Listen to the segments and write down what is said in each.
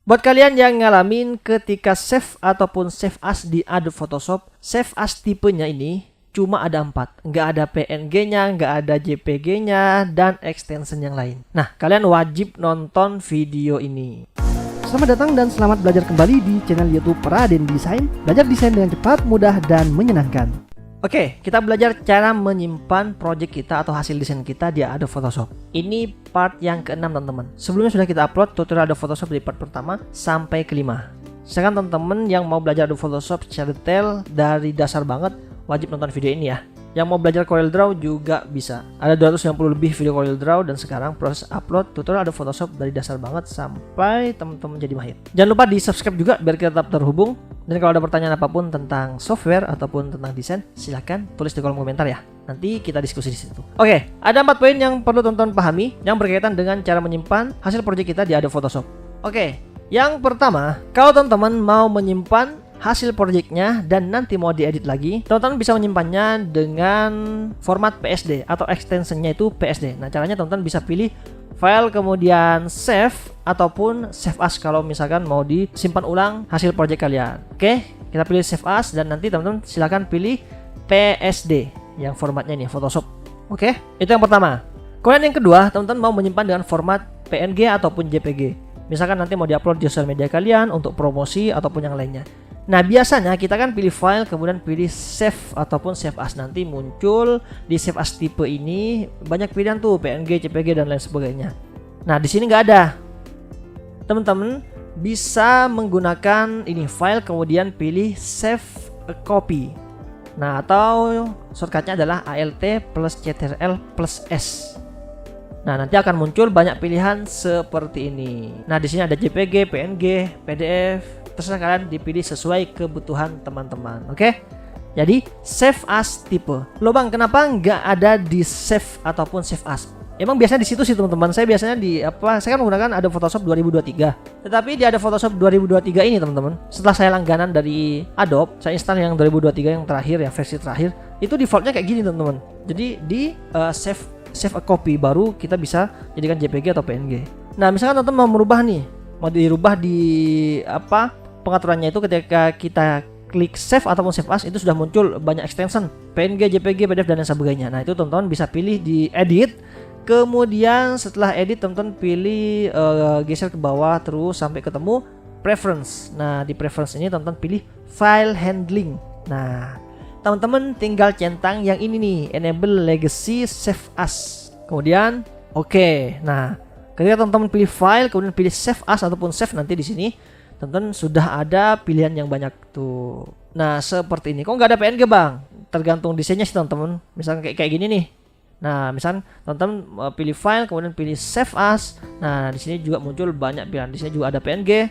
Buat kalian yang ngalamin ketika save ataupun save as di Adobe Photoshop, save as tipenya ini cuma ada 4. Nggak ada PNG-nya, nggak ada JPG-nya, dan extension yang lain. Nah, kalian wajib nonton video ini. Selamat datang dan selamat belajar kembali di channel YouTube Raden Desain. Belajar desain dengan cepat, mudah, dan menyenangkan. Oke, kita belajar cara menyimpan project kita atau hasil desain kita di Adobe Photoshop. Ini part yang ke-6 teman-teman. Sebelumnya sudah kita upload tutorial Adobe Photoshop dari part pertama sampai ke-5. Sekarang teman-teman yang mau belajar Adobe Photoshop secara detail dari dasar banget, wajib nonton video ini ya. Yang mau belajar CorelDRAW juga bisa. Ada 290 lebih video CorelDRAW dan sekarang proses upload tutorial Adobe Photoshop dari dasar banget sampai teman-teman jadi mahir. Jangan lupa di subscribe juga biar kita tetap terhubung. Dan kalau ada pertanyaan apapun tentang software ataupun tentang desain, silahkan tulis di kolom komentar ya. Nanti kita diskusi di situ. Oke, ada 4 poin yang perlu teman-teman pahami yang berkaitan dengan cara menyimpan hasil project kita di Adobe Photoshop. Oke, yang pertama, kalau teman-teman mau menyimpan hasil projectnya dan nanti mau diedit lagi, teman-teman bisa menyimpannya dengan format PSD atau extensionnya itu PSD. Nah, caranya teman-teman bisa pilih file kemudian save ataupun save as kalau misalkan mau disimpan ulang hasil project kalian. Oke, kita pilih save as dan nanti teman-teman silakan pilih PSD yang formatnya ini Photoshop. Oke, itu yang pertama. Kemudian yang kedua, teman-teman mau menyimpan dengan format PNG ataupun JPG. Misalkan nanti mau diupload di sosial media kalian untuk promosi ataupun yang lainnya. Nah, biasanya kita kan pilih file kemudian pilih save ataupun save as. Nanti muncul di save as tipe ini banyak pilihan tuh, PNG, JPG dan lain sebagainya. Nah, di sini nggak ada. Teman-teman bisa menggunakan ini file kemudian pilih save a copy. Nah, atau shortcutnya adalah ALT plus CTRL plus S. Nah, nanti akan muncul banyak pilihan seperti ini. Nah, di sini ada JPG, PNG, PDF. Terserah kalian dipilih sesuai kebutuhan teman-teman. Oke? Jadi save as tipe. Loh bang, kenapa nggak ada di save ataupun save as? Emang biasanya di situ sih teman-teman. Saya biasanya di saya kan menggunakan Adobe Photoshop 2023. Tetapi di Adobe Photoshop 2023 ini teman-teman, setelah saya langganan dari Adobe, saya install yang 2023 yang terakhir ya, versi terakhir. Itu defaultnya kayak gini teman-teman. Jadi di save a copy baru kita bisa jadikan JPG atau PNG. Nah, misalkan teman-teman mau merubah nih, mau dirubah di pengaturannya itu ketika kita klik save ataupun save as itu sudah muncul banyak extension PNG, JPG, PDF dan lain sebagainya. Nah, itu teman-teman bisa pilih di edit. Kemudian setelah edit teman-teman pilih geser ke bawah terus sampai ketemu preference. Nah, di preference ini teman-teman pilih file handling. Nah, teman-teman tinggal centang yang ini nih, enable legacy save as. Kemudian oke. Nah, ketika teman-teman pilih file kemudian pilih save as ataupun save, nanti di sini teman-teman sudah ada pilihan yang banyak tuh. Nah, seperti ini. Kok nggak ada PNG bang? Tergantung desainnya sih teman-teman. Misalnya kayak gini nih. Nah, misalnya teman-teman pilih file kemudian pilih save as. Nah, di sini juga muncul banyak pilihan. Di sini juga ada PNG.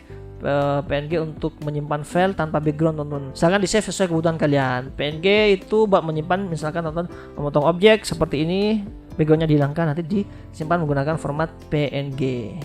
PNG untuk menyimpan file tanpa background teman-teman. Misalkan di save sesuai kebutuhan kalian. PNG itu buat menyimpan misalkan teman-teman memotong objek seperti ini. Backgroundnya dihilangkan, nanti disimpan menggunakan format PNG.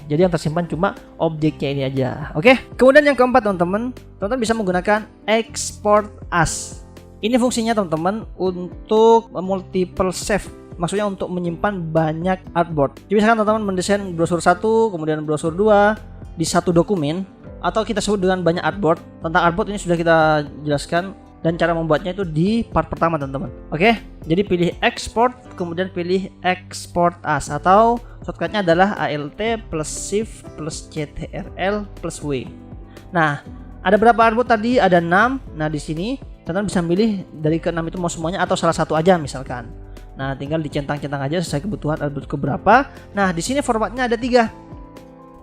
Jadi yang tersimpan cuma objeknya ini aja. Oke. Kemudian yang keempat teman-teman bisa menggunakan export as. Ini fungsinya teman-teman untuk multiple save. Maksudnya untuk menyimpan banyak artboard. Jadi misalkan teman-teman mendesain brosur 1, kemudian brosur 2 di satu dokumen, atau kita sebut dengan banyak artboard. Tentang artboard ini sudah kita jelaskan dan cara membuatnya itu di part pertama teman-teman. Oke, jadi pilih export kemudian pilih export as atau shortcutnya adalah ALT plus shift plus CTRL plus W. Nah, ada berapa artboard tadi? Ada 6. Nah, di sini teman-teman bisa milih dari ke-6 itu mau semuanya atau salah satu aja misalkan. Nah, tinggal dicentang-centang aja sesuai kebutuhan artboard keberapa. Nah, di sini formatnya ada 3.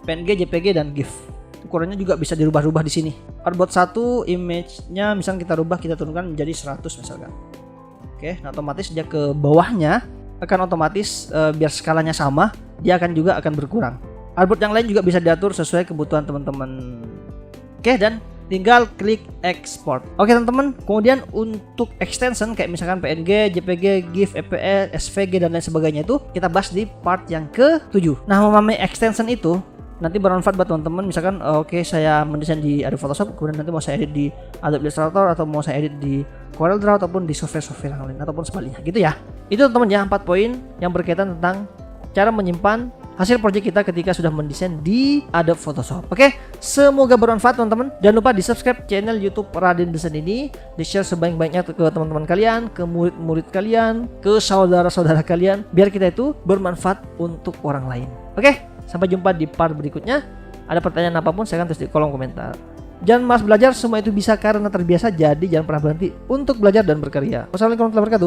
PNG, JPG dan GIF. Ukurannya juga bisa dirubah-rubah di sini. Artboard 1 image-nya misalnya kita rubah, kita turunkan menjadi 100 misalkan. Oke, nah otomatis dia ke bawahnya akan otomatis biar skalanya sama, dia akan berkurang. Artboard yang lain juga bisa diatur sesuai kebutuhan teman-teman. Oke, dan tinggal klik export. Oke teman-teman, kemudian untuk extension kayak misalkan PNG, JPG, GIF, EPS, SVG dan lain sebagainya itu kita bahas di part yang ke-7. Nah, memahami extension itu nanti bermanfaat buat teman-teman. Misalkan saya mendesain di Adobe Photoshop, kemudian nanti mau saya edit di Adobe Illustrator atau mau saya edit di CorelDRAW ataupun di software-software yang lain ataupun sebaliknya gitu ya. Itu teman-teman ya 4 poin yang berkaitan tentang cara menyimpan hasil project kita ketika sudah mendesain di Adobe Photoshop. Oke, semoga bermanfaat teman-teman. Jangan lupa di subscribe channel YouTube Raden Desain ini, di share sebanyak-banyaknya ke teman-teman kalian, ke murid-murid kalian, ke saudara-saudara kalian, biar kita itu bermanfaat untuk orang lain. Oke, sampai jumpa di part berikutnya. Ada pertanyaan apapun saya akan tulis di kolom komentar. Jangan malas belajar, semua itu bisa karena terbiasa, jadi jangan pernah berhenti untuk belajar dan berkarya. Wassalamualaikum warahmatullahi wabarakatuh.